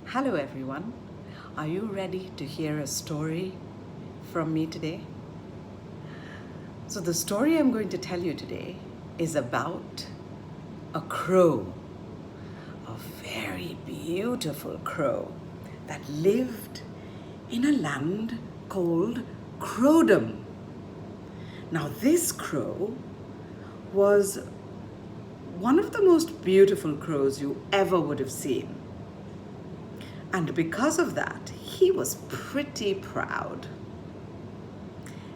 Hello everyone. Are you ready to hear a story from me today? So the story I'm going to tell you today is about a crow, a very beautiful crow that lived in a land called Crowdom. Now this crow was one of the most beautiful crows you ever would have seen. And because of that, he was pretty proud.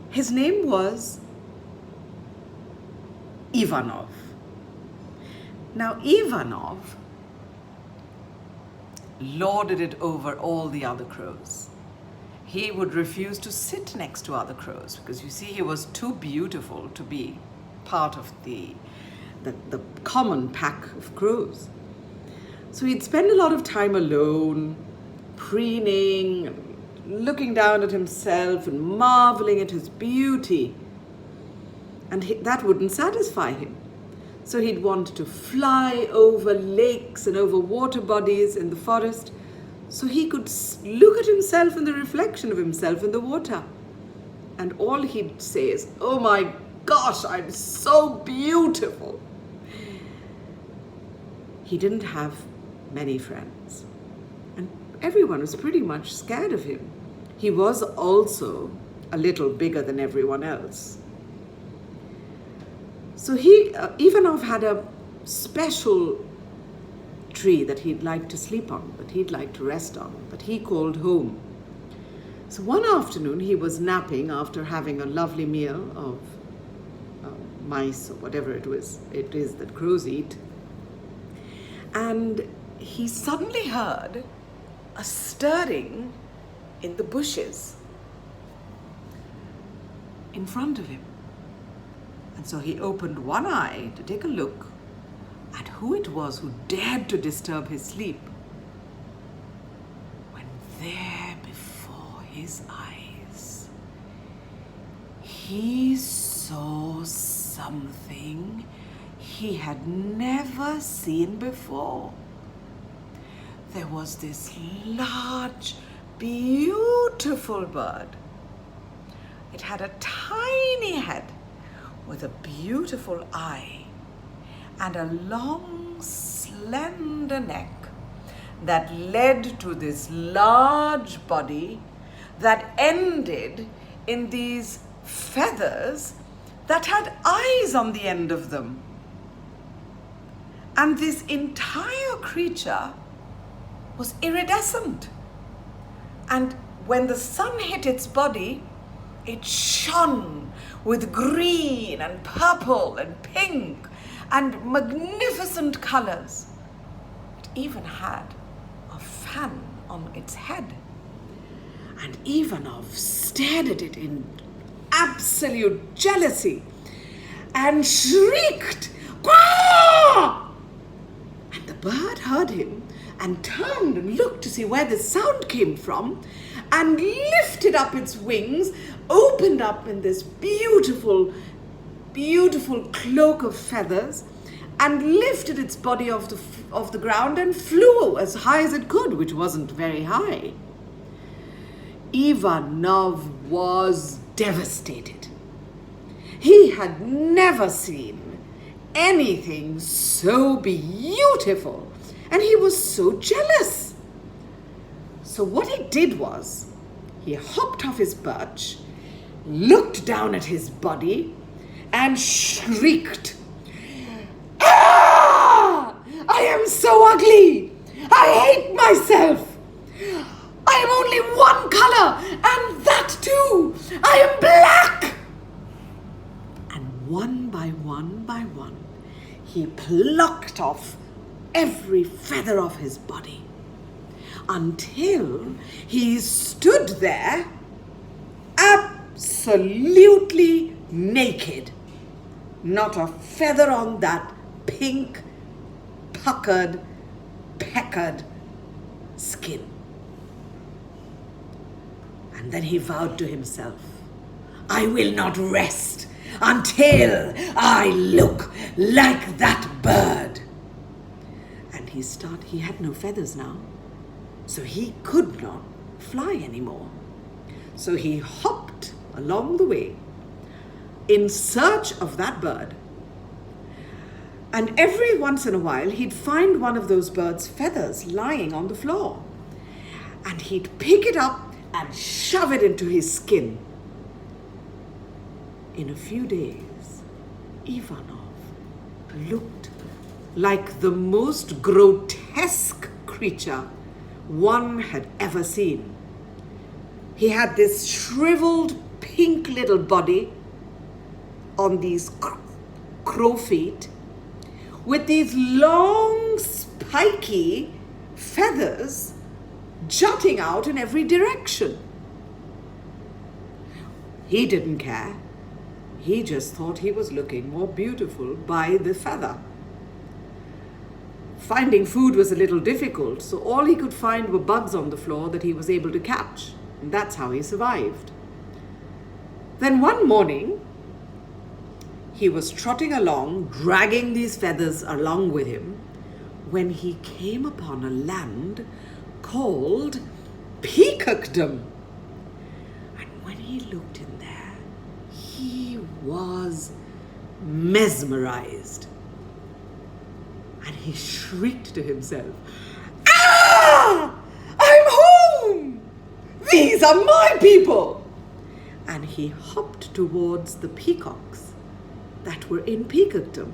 His name was Ivanov. Now, Ivanov lorded it over all the other crows. He would refuse to sit next to other crows because, you see, he was too beautiful to be part of the common pack of crows. So he'd spend a lot of time alone, preening, and looking down at himself and marveling at his beauty. And that wouldn't satisfy him. So he'd want to fly over lakes and over water bodies in the forest so he could look at himself and the reflection of himself in the water. And all he'd say is, "Oh my gosh, I'm so beautiful." He didn't have many friends. And everyone was pretty much scared of him. He was also a little bigger than everyone else. So Ivanov had a special tree that he'd like to sleep on, that he'd like to rest on, that he called home. So one afternoon he was napping after having a lovely meal of mice or whatever it is that crows eat. And he suddenly heard a stirring in the bushes in front of him. And so he opened one eye to take a look at who it was who dared to disturb his sleep. When there before his eyes, he saw something he had never seen before. There was this large, beautiful bird. It had a tiny head with a beautiful eye and a long, slender neck that led to this large body that ended in these feathers that had eyes on the end of them. And this entire creature was iridescent. And when the sun hit its body, it shone with green and purple and pink and magnificent colors. It even had a fan on its head. And Ivanov stared at it in absolute jealousy and shrieked, "Quack!" And the bird heard him and turned and looked to see where the sound came from and lifted up its wings, opened up in this beautiful, beautiful cloak of feathers and lifted its body off the ground and flew as high as it could, which wasn't very high. Ivanov was devastated. He had never seen anything so beautiful, and he was so jealous. So what he did was, he hopped off his perch, looked down at his body, and shrieked, "Ah! I am so ugly! I hate myself! I am only one color, and that too! I am black!" And one by one, he plucked off every feather off his body until he stood there absolutely naked. Not a feather on that pink, puckered, peckered skin. And then he vowed to himself, "I will not rest until I look like that bird." And he had no feathers now. So he could not fly anymore. So he hopped along the way in search of that bird. And every once in a while, he'd find one of those bird's feathers lying on the floor. And he'd pick it up and shove it into his skin. In a few days, Ivanov looked like the most grotesque creature one had ever seen. He had this shriveled pink little body on these crow feet with these long spiky feathers jutting out in every direction. He didn't care. He just thought he was looking more beautiful by the feather. Finding food was a little difficult, so all he could find were bugs on the floor that he was able to catch. And that's how he survived. Then one morning, he was trotting along, dragging these feathers along with him, when he came upon a land called Peacockdom. And when he looked in there, he was mesmerized. And he shrieked to himself, "Ah! I'm home! These are my people!" And he hopped towards the peacocks that were in Peacockdom.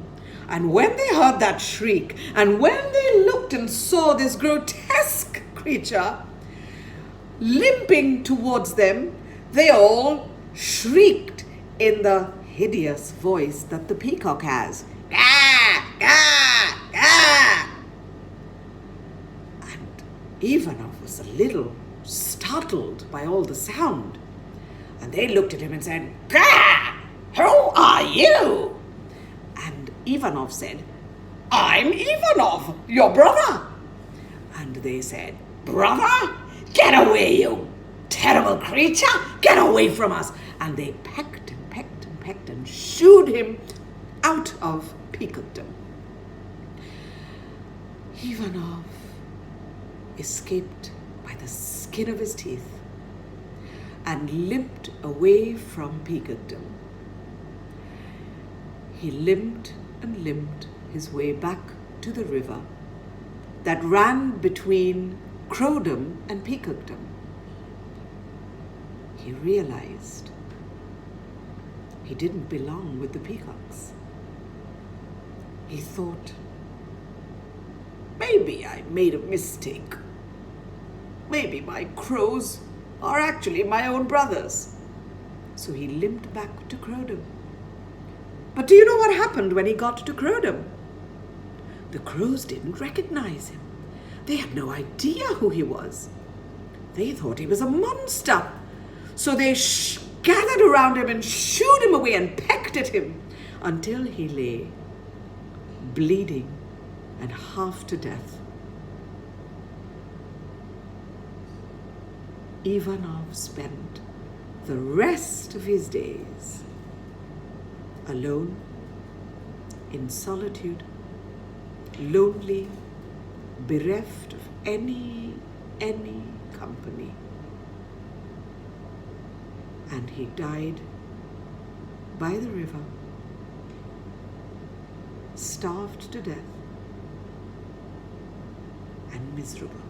And when they heard that shriek, and when they looked and saw this grotesque creature limping towards them, they all shrieked in the hideous voice that the peacock has. "Ah! Ah! Ah!" And Ivanov was a little startled by all the sound. And they looked at him and said, "Gah! Who are you?" And Ivanov said, "I'm Ivanov, your brother." And they said, "Brother? Get away, you terrible creature! Get away from us!" And they pecked and pecked and pecked and shooed him out of Peacockdom. Ivanov escaped by the skin of his teeth and limped away from Peacockdom. He limped and limped his way back to the river that ran between Crowdom and Peacockdom. He realized he didn't belong with the peacocks. He thought, maybe I made a mistake. Maybe my crows are actually my own brothers. So he limped back to Crowdom. But do you know what happened when he got to Crowdom? The crows didn't recognize him. They had no idea who he was. They thought he was a monster. So they gathered around him and shooed him away and pecked at him until he lay bleeding and half to death. Ivanov spent the rest of his days alone, in solitude, lonely, bereft of any company. And he died by the river, starved to death, and miserable.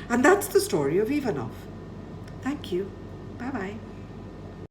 And that's the story of Ivanov. Thank you. Bye-bye.